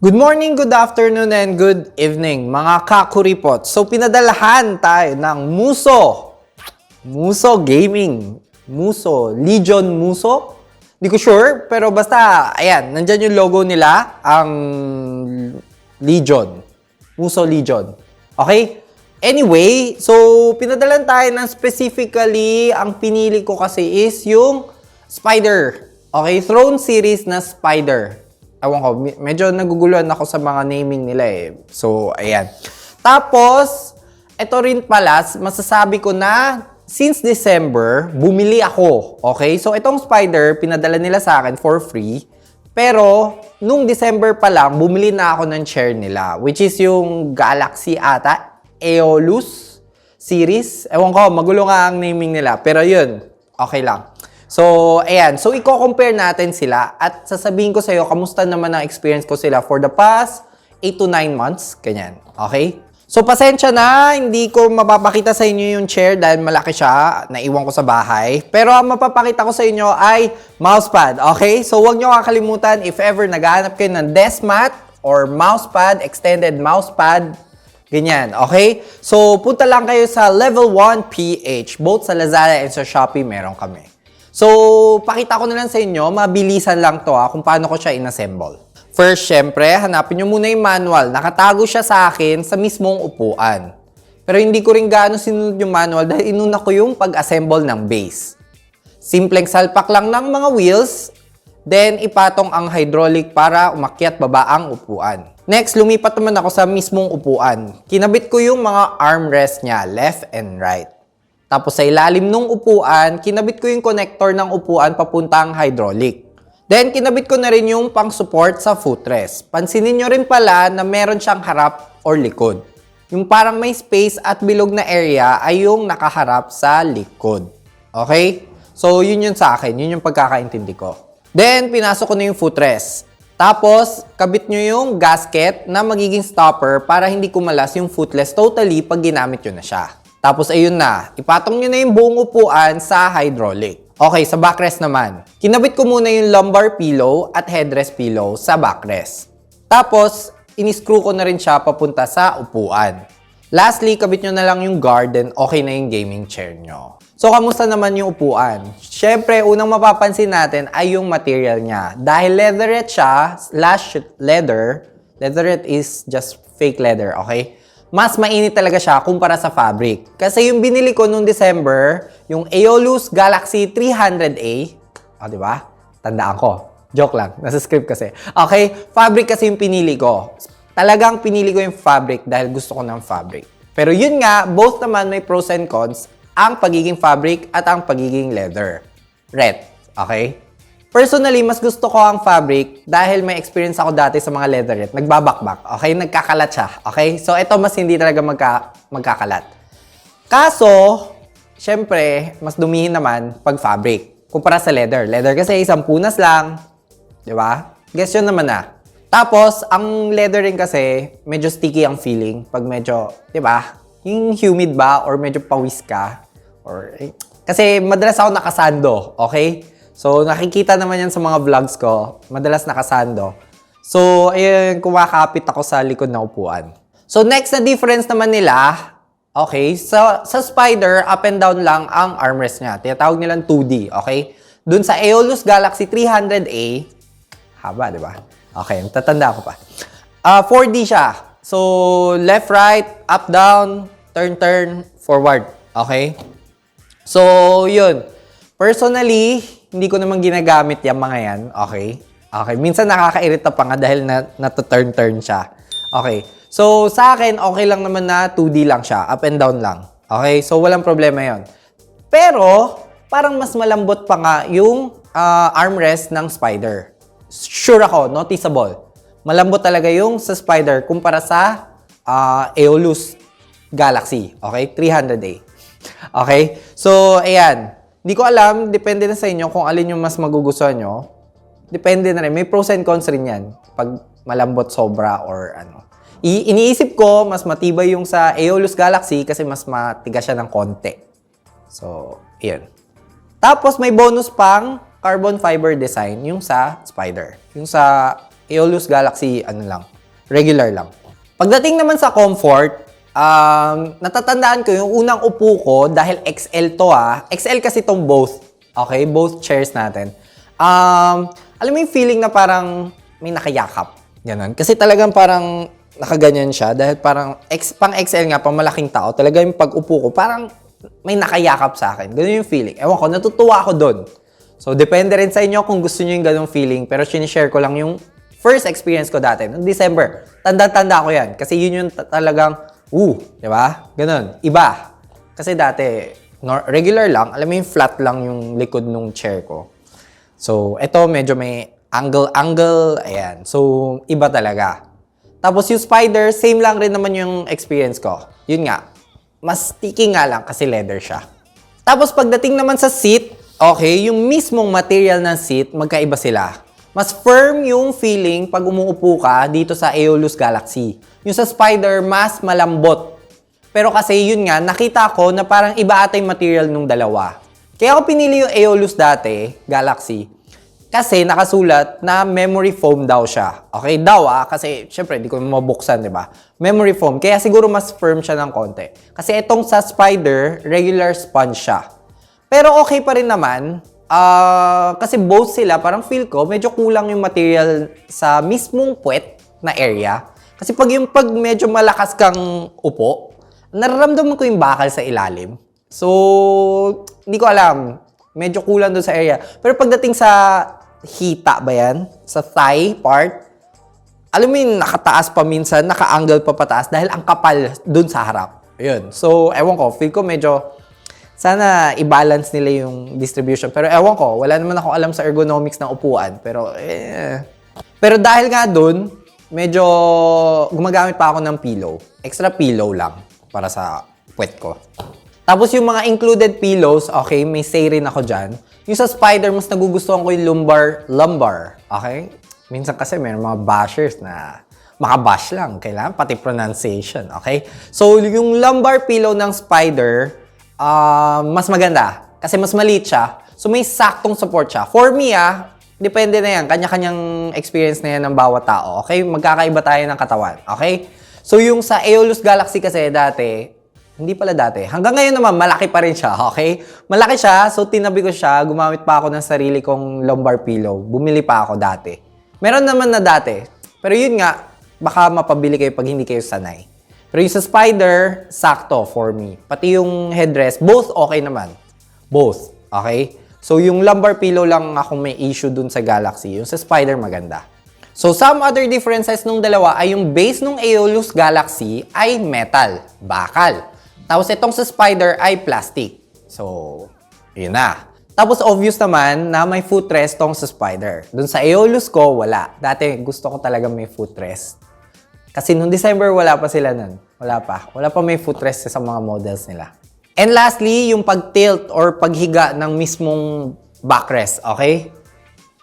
Good morning, good afternoon, and good evening, mga kakuripot. So, pinadalahan tayo ng Muso Gaming. Legion Muso? Hindi ko sure, pero basta, ayan, nandyan yung logo nila, ang Legion. Muso Legion. Okay? Anyway, so, pinadalan tayo ng specifically, ang pinili ko kasi is yung Spider. Okay? Throne series na Spider. Ewan ko, medyo naguguluhan ako sa mga naming nila eh. So, ayan. Tapos, ito rin pala, masasabi ko na since December, bumili ako. Okay? So, itong Spider, pinadala nila sa akin for free. Pero, nung December pa lang, bumili na ako ng chair nila. Which is yung Galaxy ata, Aeolus series. Ewan ko, magulo nga ang naming nila. Pero yun, okay lang. So, ayan. So, i-compare natin sila at sasabihin ko sa iyo kamusta naman ang experience ko sila for the past 8 to 9 months. Ganyan. Okay? So, pasensya na. Hindi ko mapapakita sa inyo yung chair dahil malaki siya. Naiwan ko sa bahay. Pero ang mapapakita ko sa inyo ay mousepad. Okay? So, huwag nyo kakalimutan if ever naghahanap kayo ng desk mat or mousepad, extended mousepad, ganyan. Okay? So, punta lang kayo sa Level 1 PH. Both sa Lazada and sa Shopee meron kami. So, pakita ko na lang sa inyo, mabilisan lang to kung paano ko siya inassemble. First, syempre, hanapin nyo muna yung manual. Nakatago siya sa akin sa mismong upuan. Pero hindi ko rin gaano sinunod yung manual dahil inuna ko yung pag-assemble ng base. Simpleng salpak lang ng mga wheels, then ipatong ang hydraulic para umakyat baba ang upuan. Next, lumipat naman ako sa mismong upuan. Kinabit ko yung mga armrest niya, left and right. Tapos sa ilalim ng upuan, kinabit ko yung connector ng upuan papuntang hydraulic. Then, kinabit ko na rin yung pang-support sa footrest. Pansinin nyo rin pala na meron siyang harap or likod. Yung parang may space at bilog na area ay yung nakaharap sa likod. Okay? So, yun yun sa akin. Yun yung pagkakaintindi ko. Then, pinasok ko na yung footrest. Tapos, kabit nyo yung gasket na magiging stopper para hindi kumalas yung footrest totally pag ginamit nyo na siya. Tapos ayun na, ipatong nyo na yung buong upuan sa hydraulic. Okay, sa backrest naman. Kinabit ko muna yung lumbar pillow at headrest pillow sa backrest. Tapos, iniscrew ko na rin siya papunta sa upuan. Lastly, kabit nyo na lang yung guard and okay na yung gaming chair nyo. So, kamusta naman yung upuan? Siyempre, unang mapapansin natin ay yung material niya. Dahil leatherette siya, leatherette is just fake leather, okay? Mas mainit talaga siya kumpara sa fabric. Kasi yung binili ko nung December, yung Aeolus Galaxy 300A, di ba? Tandaan ko. Joke lang. Nasa script kasi. Okay? Fabric kasi yung pinili ko. Talagang pinili ko yung fabric dahil gusto ko ng fabric. Pero yun nga, both naman may pros and cons, ang pagiging fabric at ang pagiging leather. Red. Okay? Personally, mas gusto ko ang fabric dahil may experience ako dati sa mga leatherette. Nagbabakbak. Okay? Nagkakalat siya. Okay? So, ito mas hindi talaga magkakalat. Kaso, syempre, mas dumihin naman pag fabric. Kumpara sa leather. Leather kasi isang punas lang. Di ba? Guess yun naman na. Tapos, ang leather rin kasi, medyo sticky ang feeling. Pag medyo, di ba? Yung humid ba? Or medyo pawis ka? Or, kasi madalas ako nakasando. Okay? So, nakikita naman yan sa mga vlogs ko. Madalas nakasando. So, ayun, kumakapit ako sa likod na upuan. So, next na difference naman nila, okay, sa Spider, up and down lang ang armrest niya. Tinatawag nilang 2D, okay? Dun sa Aeolus Galaxy 300A, haba, di ba? Okay, tatanda ko pa. 4D siya. So, left, right, up, down, turn, forward. Okay? So, yun. Personally, hindi ko naman ginagamit yung mga yan. Okay? Okay. Minsan nakakairita pa nga dahil nato-turn siya. Okay. So, sa akin, okay lang naman na 2D lang siya. Up and down lang. Okay? So, walang problema yon. Pero, parang mas malambot pa nga yung armrest ng Spider. Sure ako, noticeable. Malambot talaga yung sa Spider kumpara sa Aeolus Galaxy. Okay? 300A. Okay? So, ayan. Hindi ko alam, depende na sa inyo kung alin yung mas magugustuhan nyo. Depende na rin. May pros and cons rin yan. Pag malambot sobra or ano. Iniisip ko, mas matibay yung sa Aeolus Galaxy kasi mas matigas siya ng konti. So, yun. Tapos may bonus pang carbon fiber design yung sa Spider. Yung sa Aeolus Galaxy, ano lang, regular lang. Pagdating naman sa comfort, natatandaan ko yung unang upo ko, dahil XL to XL kasi tong both. Okay? Both chairs natin. Alam mo yung feeling na parang may nakayakap. Ganon. Kasi talagang parang nakaganyan siya dahil parang pang XL nga, pang malaking tao. Talaga yung pag-upo ko, parang may nakayakap sa akin. Ganon yung feeling. Ewan ko, natutuwa ako doon. So, depende rin sa inyo kung gusto nyo yung ganong feeling. Pero sinishare ko lang yung first experience ko dati. Noong December. Tanda-tanda ko yan. Kasi yun yung talagang, di ba? Ganon. Iba. Kasi dati, regular lang. Alam mo yung flat lang yung likod nung chair ko. So, eto medyo may angle. Ayan. So, iba talaga. Tapos yung Spider, same lang rin naman yung experience ko. Yun nga. Mas sticky nga lang kasi leather siya. Tapos pagdating naman sa seat, okay, yung mismong material ng seat, magkaiba sila. Mas firm yung feeling pag umuupo ka dito sa Aeolus Galaxy. Yung sa Spider, mas malambot. Pero kasi yun nga, nakita ko na parang iba ata yung material nung dalawa. Kaya ako pinili yung Aeolus dati, Galaxy, kasi nakasulat na memory foam daw siya. Okay, daw kasi syempre di ko mabuksan, di ba? Memory foam, kaya siguro mas firm siya ng konti. Kasi itong sa Spider, regular sponge siya. Pero okay pa rin naman, kasi both sila, parang feel ko, medyo kulang yung material sa mismong puwet na area. Kasi pag medyo malakas kang upo, nararamdaman ko yung bakal sa ilalim. So, hindi ko alam. Medyo kulang doon sa area. Pero pagdating sa hita ba yan? Sa thigh part, alam mo yung nakataas pa minsan, naka-angle pa pataas dahil ang kapal doon sa harap. Ayun. So, ewan ko, feel ko medyo sana i-balance nila yung distribution. Pero ewan ko, wala naman ako alam sa ergonomics ng upuan. Pero dahil nga doon, medyo gumagamit pa ako ng pillow. Extra pillow lang para sa puwet ko. Tapos yung mga included pillows, okay, may say rin ako dyan. Yung sa Spider, mas nagugustuhan ko yung lumbar. Okay? Minsan kasi may mga bashers na makabash lang. Kailangan pati pronunciation. Okay? So, yung lumbar pillow ng Spider, mas maganda. Kasi mas maliit siya. So, may saktong support siya. For me, depende na yan. Kanya-kanyang experience na yan ng bawat tao. Okay? Magkakaiba tayo ng katawan. Okay? So, yung sa Aeolus Galaxy kasi dati, hindi pala dati. Hanggang ngayon naman, malaki pa rin siya, okay? Malaki siya, so tinabi ko siya. Gumamit pa ako ng sarili kong lumbar pillow. Bumili pa ako dati. Meron naman na dati. Pero yun nga, baka mapabili kayo pag hindi kayo sanay. Pero yung sa Spider, sakto for me. Pati yung headrest, both okay naman. Both, okay? So yung lumbar pillow lang akong may issue dun sa Galaxy. Yung sa Spider, maganda. So, some other differences nung dalawa ay yung base nung Aeolus Galaxy ay metal, bakal. Tapos itong sa Spider ay plastic. So, yun na. Tapos obvious naman na may footrest tong sa Spider. Doon sa Aeolus ko, wala. Dati gusto ko talaga may footrest. Kasi nung December, wala pa sila nun. Wala pa. Wala pa may footrest sa mga models nila. And lastly, yung pag-tilt or paghiga ng mismong backrest, okay?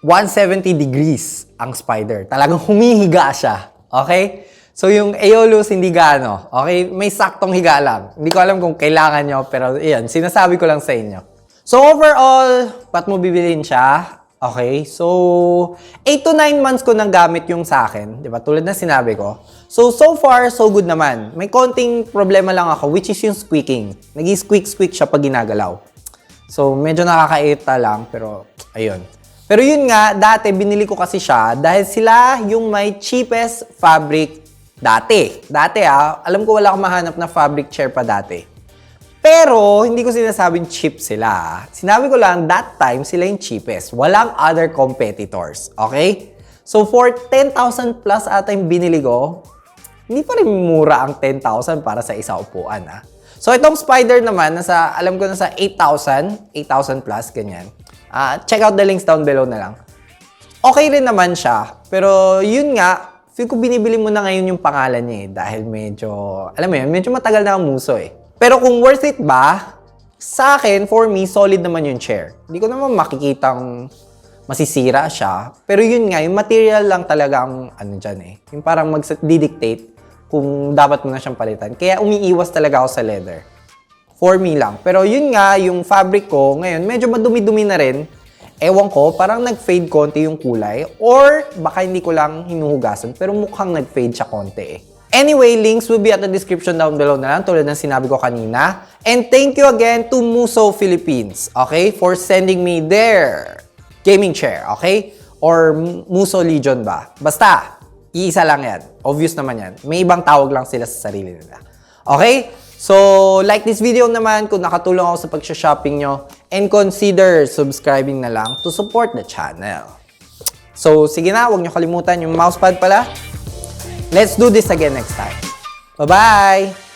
170 degrees ang Spider. Talagang humihiga siya. Okay? So, yung Aeolus, hindi gaano. Okay? May saktong higa lang. Hindi ko alam kung kailangan nyo, pero iyan, sinasabi ko lang sa inyo. So, overall, ba't mo bibilin siya? Okay? So, 8 to 9 months ko nang gamit yung sa akin. Diba? Tulad na sinabi ko. So far, so good naman. May konting problema lang ako, which is yung squeaking. Nag-squeak-squeak siya pag ginagalaw. So, medyo nakakaita lang, pero ayun. Pero yun nga, dati binili ko kasi siya dahil sila yung may cheapest fabric dati. Alam ko wala akong mahanap na fabric chair pa dati. Pero, hindi ko sinasabing cheap sila. Sinabi ko lang, that time, sila yung cheapest. Walang other competitors. Okay? So, for 10,000 plus ata yung binili ko, hindi pa rin mura ang 10,000 para sa isa upuan. So, itong Spider naman, alam ko nasa 8,000 plus, ganyan. Check out the links down below na lang. Okay rin naman siya. Pero, yun nga, feel ko binibili mo na ngayon yung pangalan niya dahil medyo, alam mo yun, medyo matagal na ang muso Pero kung worth it ba, sa akin, for me, solid naman yung chair. Hindi ko naman makikitang masisira siya. Pero yun nga, yung material lang talaga ang ano dyan Yung parang mag-dictate kung dapat mo na siyang palitan. Kaya umiiwas talaga ako sa leather. For me lang. Pero yun nga, yung fabric ko, ngayon, medyo madumi-dumi na rin. Ewan ko, parang nag-fade konti yung kulay or baka hindi ko lang hinuhugasan pero mukhang nag-fade siya konti eh. Anyway, links will be at the description down below na lang tulad ng sinabi ko kanina. And thank you again to Muso Philippines, okay, for sending me their gaming chair, okay? Or Muso Legion ba? Basta, iisa lang yan. Obvious naman yan. May ibang tawag lang sila sa sarili nila. Okay? So, like this video naman kung nakatulong ako sa pag-shopping nyo and consider subscribing na lang to support the channel. So, sige na, huwag nyo kalimutan yung mousepad pala. Let's do this again next time. Bye-bye!